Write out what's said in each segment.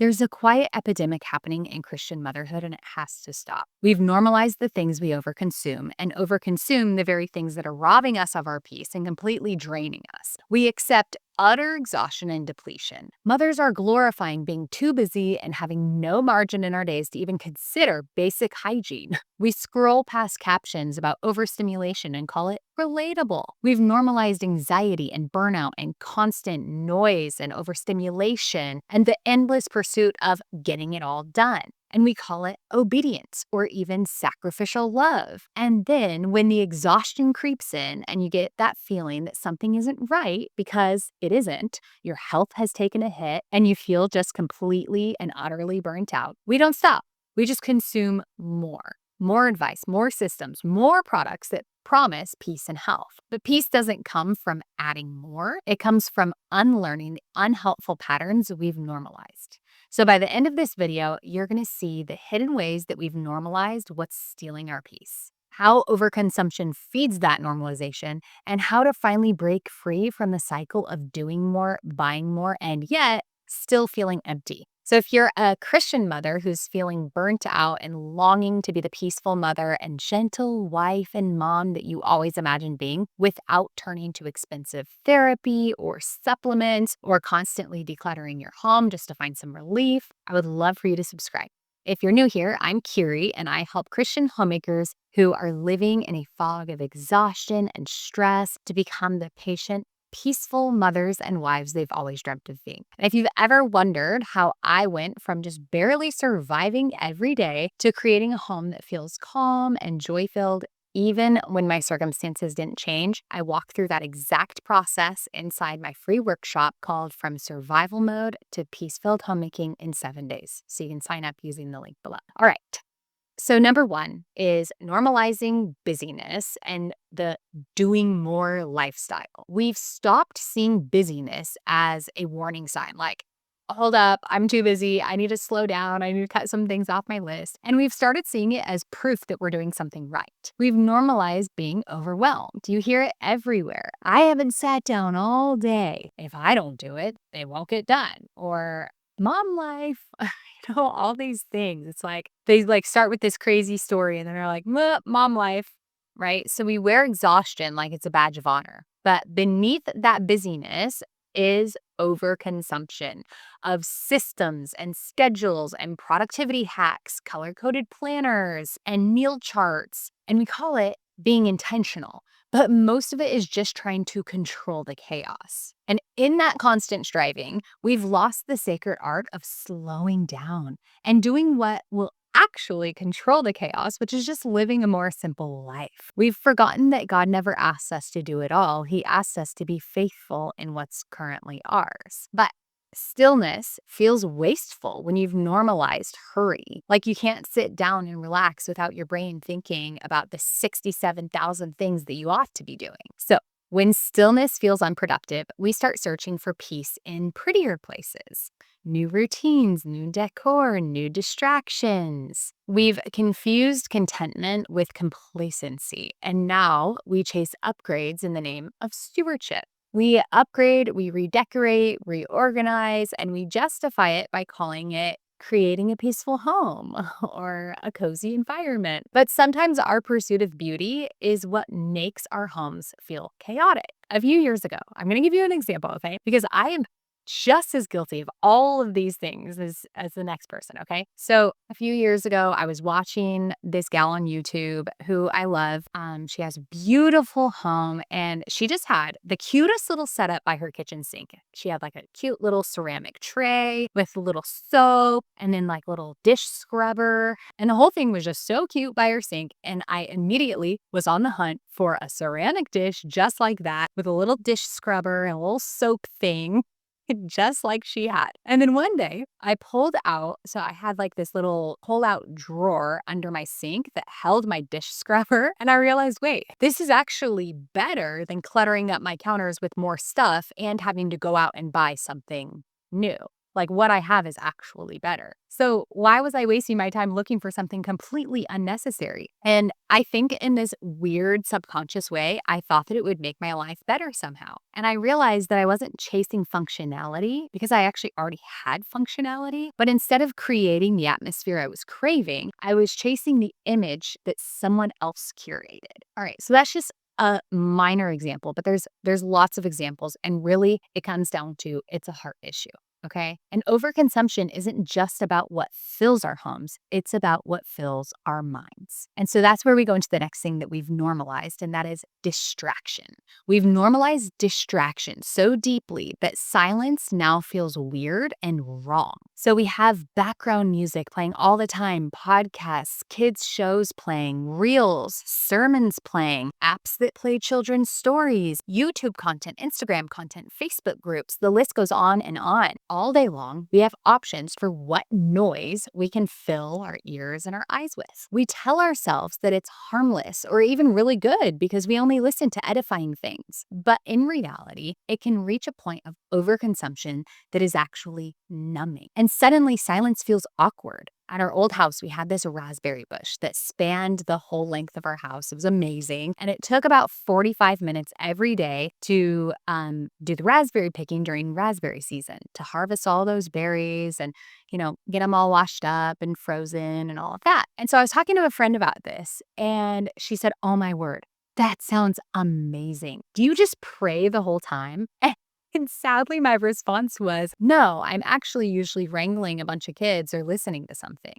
There's a quiet epidemic happening in Christian motherhood, and it has to stop. We've normalized the things we overconsume and overconsume the very things that are robbing us of our peace and completely draining us. We accept utter exhaustion and depletion. Mothers are glorifying being too busy and having no margin in our days to even consider basic hygiene. We scroll past captions about overstimulation and call it relatable. We've normalized anxiety and burnout and constant noise and overstimulation and the endless pursuit of getting it all done. And we call it obedience or even sacrificial love. And then when the exhaustion creeps in and you get that feeling that something isn't right because it isn't, your health has taken a hit and you feel just completely and utterly burnt out, we don't stop. We just consume more. More advice, more systems, more products that promise peace and health. But peace doesn't come from adding more. It comes from unlearning the unhelpful patterns we've normalized. So by the end of this video, you're going to see the hidden ways that we've normalized what's stealing our peace, how overconsumption feeds that normalization, and how to finally break free from the cycle of doing more, buying more, and yet still feeling empty. So if you're a Christian mother who's feeling burnt out and longing to be the peaceful mother and gentle wife and mom that you always imagined being without turning to expensive therapy or supplements or constantly decluttering your home just to find some relief, I would love for you to subscribe. If you're new here, I'm Kiri, and I help Christian homemakers who are living in a fog of exhaustion and stress to become the patient, peaceful mothers and wives they've always dreamt of being. And if you've ever wondered how I went from just barely surviving every day to creating a home that feels calm and joy-filled, even when my circumstances didn't change, I walk through that exact process inside my free workshop called From Survival Mode to Peace-Filled Homemaking in 7 days. So you can sign up using the link below. All right. So number one is normalizing busyness and the doing more lifestyle. We've stopped seeing busyness as a warning sign, like, hold up, I'm too busy. I need to slow down. I need to cut some things off my list. And we've started seeing it as proof that we're doing something right. We've normalized being overwhelmed. You hear it everywhere. I haven't sat down all day. If I don't do it, it won't get done. Or mom life, all these things. It's like they start with this crazy story and then they're like, mom life, right? So we wear exhaustion like it's a badge of honor. But beneath that busyness is overconsumption of systems and schedules and productivity hacks, color-coded planners and meal charts. And we call it being intentional. But most of it is just trying to control the chaos. And in that constant striving, we've lost the sacred art of slowing down and doing what will actually control the chaos, which is just living a more simple life. We've forgotten that God never asks us to do it all. He asks us to be faithful in what's currently ours. But stillness feels wasteful when you've normalized hurry. Like you can't sit down and relax without your brain thinking about the 67,000 things that you ought to be doing. So when stillness feels unproductive, we start searching for peace in prettier places. New routines, new decor, new distractions. We've confused contentment with complacency, and now we chase upgrades in the name of stewardship. We upgrade, we redecorate, reorganize, and we justify it by calling it creating a peaceful home or a cozy environment. But sometimes our pursuit of beauty is what makes our homes feel chaotic. A few years ago, I'm going to give you an example, okay? Because I am just as guilty of all of these things as the next person, okay? So a few years ago, I was watching this gal on YouTube who I love. She has a beautiful home and she just had the cutest little setup by her kitchen sink. She had like a cute little ceramic tray with a little soap and then like little dish scrubber. And the whole thing was just so cute by her sink. And I immediately was on the hunt for a ceramic dish just like that with a little dish scrubber and a little soap thing, just like she had. And then one day I pulled out, so I had like this little pull-out drawer under my sink that held my dish scrubber. And I realized, wait, this is actually better than cluttering up my counters with more stuff and having to go out and buy something new. Like what I have is actually better. So why was I wasting my time looking for something completely unnecessary? And I think in this weird subconscious way, I thought that it would make my life better somehow. And I realized that I wasn't chasing functionality because I actually already had functionality. But instead of creating the atmosphere I was craving, I was chasing the image that someone else curated. All right, so that's just a minor example, but there's lots of examples, and really it comes down to it's a heart issue. Okay. And overconsumption isn't just about what fills our homes, it's about what fills our minds. And so that's where we go into the next thing that we've normalized, and that is distraction. We've normalized distraction so deeply that silence now feels weird and wrong. So we have background music playing all the time, podcasts, kids' shows playing, reels, sermons playing, apps that play children's stories, YouTube content, Instagram content, Facebook groups. The list goes on and on. All day long, we have options for what noise we can fill our ears and our eyes with. We tell ourselves that it's harmless or even really good because we only listen to edifying things. But in reality, it can reach a point of overconsumption that is actually numbing. And suddenly, silence feels awkward. At our old house, we had this raspberry bush that spanned the whole length of our house. It was amazing. And it took about 45 minutes every day to do the raspberry picking during raspberry season, to harvest all those berries and, get them all washed up and frozen and all of that. And so I was talking to a friend about this, and she said, "Oh my word, that sounds amazing. Do you just pray the whole time?" And sadly, my response was, "No, I'm actually usually wrangling a bunch of kids or listening to something."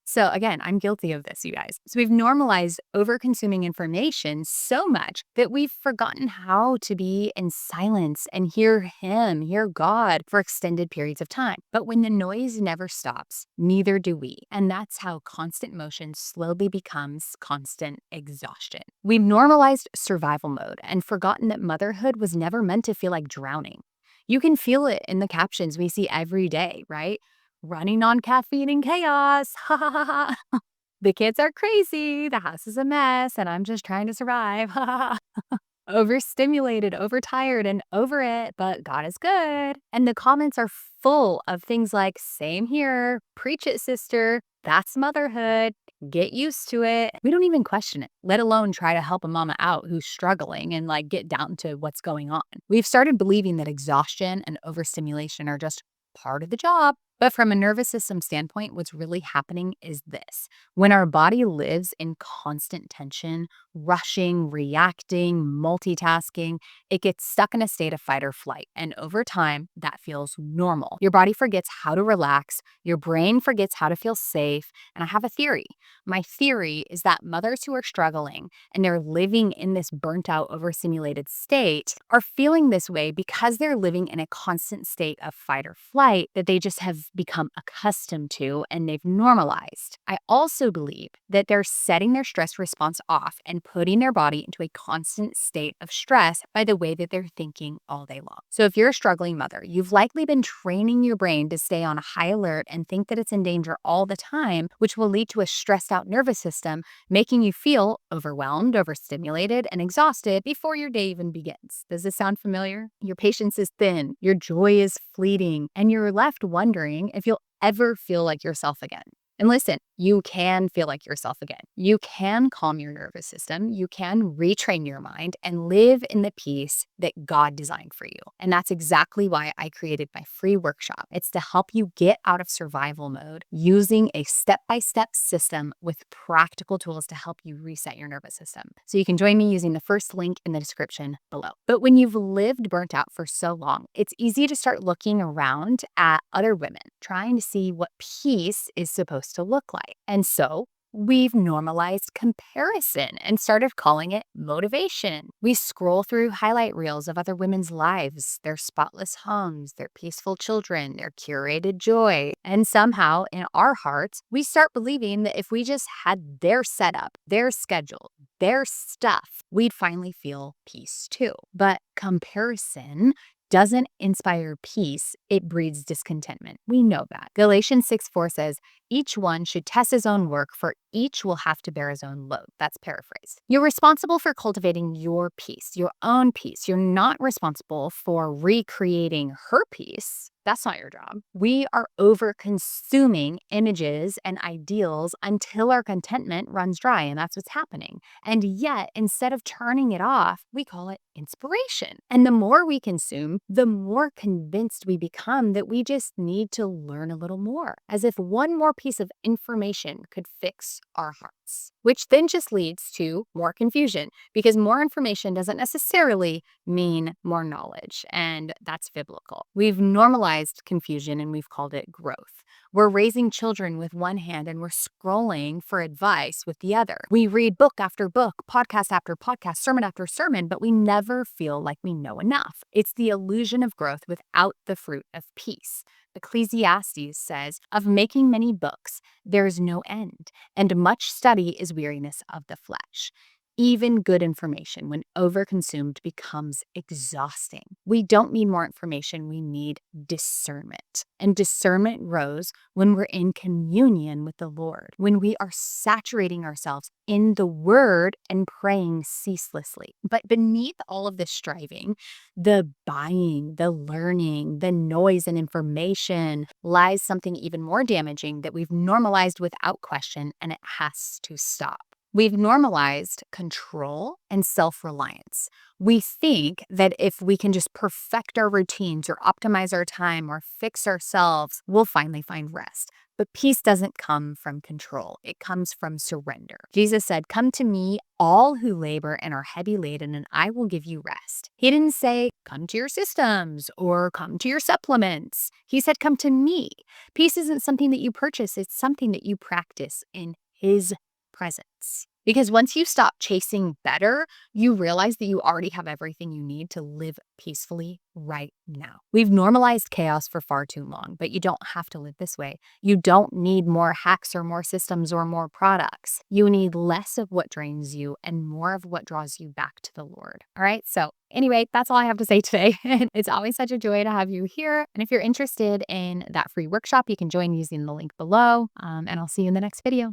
So again, I'm guilty of this, you guys. So we've normalized over-consuming information so much that we've forgotten how to be in silence and hear Him, hear God for extended periods of time. But when the noise never stops, neither do we. And that's how constant motion slowly becomes constant exhaustion. We've normalized survival mode and forgotten that motherhood was never meant to feel like drowning. You can feel it in the captions we see every day, right? Running on caffeine and chaos. Ha ha ha ha. The kids are crazy. The house is a mess, and I'm just trying to survive. Ha ha ha. Overstimulated, overtired, and over it, but God is good. And the comments are full of things like, "Same here, preach it, sister. That's motherhood. Get used to it." We don't even question it, let alone try to help a mama out who's struggling and get down to what's going on. We've started believing that exhaustion and overstimulation are just part of the job. But from a nervous system standpoint, what's really happening is this. When our body lives in constant tension, rushing, reacting, multitasking, it gets stuck in a state of fight or flight. And over time, that feels normal. Your body forgets how to relax. Your brain forgets how to feel safe. And I have a theory. My theory is that mothers who are struggling and they're living in this burnt out, overstimulated state are feeling this way because they're living in a constant state of fight or flight that they just have become accustomed to and they've normalized. I also believe that they're setting their stress response off and putting their body into a constant state of stress by the way that they're thinking all day long. So if you're a struggling mother, you've likely been training your brain to stay on high alert and think that it's in danger all the time, which will lead to a stressed out nervous system, making you feel overwhelmed, overstimulated, and exhausted before your day even begins. Does this sound familiar? Your patience is thin, your joy is fleeting, and you're left wondering if you'll ever feel like yourself again. And listen, you can feel like yourself again. You can calm your nervous system. You can retrain your mind and live in the peace that God designed for you. And that's exactly why I created my free workshop. It's to help you get out of survival mode using a step-by-step system with practical tools to help you reset your nervous system. So you can join me using the first link in the description below. But when you've lived burnt out for so long, it's easy to start looking around at other women, trying to see what peace is supposed to look like. And so we've normalized comparison and started calling it motivation. We scroll through highlight reels of other women's lives, their spotless homes, their peaceful children, their curated joy. And somehow in our hearts, we start believing that if we just had their setup, their schedule, their stuff, we'd finally feel peace too. But comparison doesn't inspire peace, it breeds discontentment. We know that. Galatians 6:4 says, "Each one should test his own work, for each will have to bear his own load. That's paraphrase. You're responsible for cultivating your peace, your own peace. You're not responsible for recreating her peace. That's not your job. We are over consuming images and ideals until our contentment runs dry, and that's what's happening. And yet, instead of turning it off, we call it inspiration. And the more we consume, the more convinced we become that we just need to learn a little more, as if one more piece of information could fix our hearts, which then just leads to more confusion, because more information doesn't necessarily mean more knowledge, and that's biblical. We've normalized confusion and we've called it growth. We're raising children with one hand and we're scrolling for advice with the other. We read book after book, podcast after podcast, sermon after sermon, but we never feel like we know enough. It's the illusion of growth without the fruit of peace. Ecclesiastes says, "Of making many books, there is no end, and much study is weariness of the flesh." Even good information, when overconsumed, becomes exhausting. We don't need more information, we need discernment. And discernment grows when we're in communion with the Lord, when we are saturating ourselves in the Word and praying ceaselessly. But beneath all of this striving, the buying, the learning, the noise and information, lies something even more damaging that we've normalized without question, and it has to stop. We've normalized control and self-reliance. We think that if we can just perfect our routines or optimize our time or fix ourselves, we'll finally find rest. But peace doesn't come from control. It comes from surrender. Jesus said, "Come to me, all who labor and are heavy laden, and I will give you rest." He didn't say, "Come to your systems" or "come to your supplements." He said, "Come to me." Peace isn't something that you purchase. It's something that you practice in His presence. Because once you stop chasing better, you realize that you already have everything you need to live peacefully right now. We've normalized chaos for far too long, but you don't have to live this way. You don't need more hacks or more systems or more products. You need less of what drains you and more of what draws you back to the Lord. All right. So anyway, that's all I have to say today. It's always such a joy to have you here. And if you're interested in that free workshop, you can join using the link below. And I'll see you in the next video.